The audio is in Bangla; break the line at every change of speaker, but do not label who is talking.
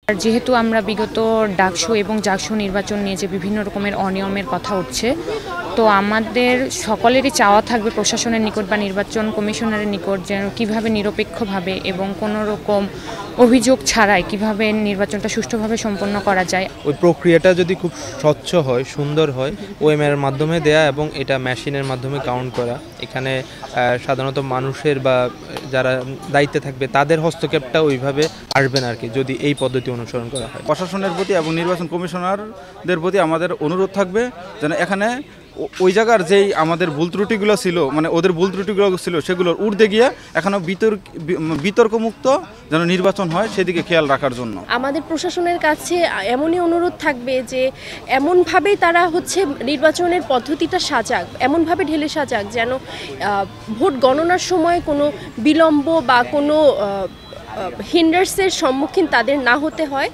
যেহেতু আমরা বিগত ডাকসু এবং জাকসু নির্বাচন নিয়ে যে বিভিন্ন রকমের অনিয়মের কথা উঠছে, তো আমাদের সকলেরই চাওয়া থাকবে প্রশাসনের নিকট বা নির্বাচন কমিশনারের নিকট যেন কীভাবে নিরপেক্ষভাবে এবং কোনো রকম অভিযোগ ছাড়াই কিভাবে নির্বাচনটা সুষ্ঠুভাবে সম্পন্ন করা যায়।
ওই প্রক্রিয়াটা যদি খুব স্বচ্ছ হয়, সুন্দর হয়, ওএমআর এর মাধ্যমে দেয়া এবং এটা মেশিনের মাধ্যমে কাউন্ট করা, এখানে সাধারণত মানুষের বা যারা দায়িত্বে থাকবে তাদের হস্তক্ষেপটা ওইভাবে আসবে না আর কি, যদি এই পদ্ধতি অনুসরণ করা হয়।
প্রশাসনের প্রতি এবং নির্বাচন কমিশনারদের প্রতি আমাদের অনুরোধ থাকবে যেন এখানে ওই জায়গার যেই আমাদের ভুল ত্রুটিগুলো ছিল, মানে ওদের ভুল ত্রুটিগুলো ছিল সেগুলোর ঊর্ধ্বে গিয়ে এখনও বিতর্কমুক্ত যেন নির্বাচন হয় সেদিকে খেয়াল রাখার জন্য
আমাদের প্রশাসনের কাছে এমনই অনুরোধ থাকবে যে এমনভাবেই তারা নির্বাচনের পদ্ধতিটা সাজাক, এমনভাবে ঢেলে সাজাক যেন ভোট গণনার সময় কোনো বিলম্ব বা কোনো হিন্ডার্সের সম্মুখীন তাদের না হতে হয়।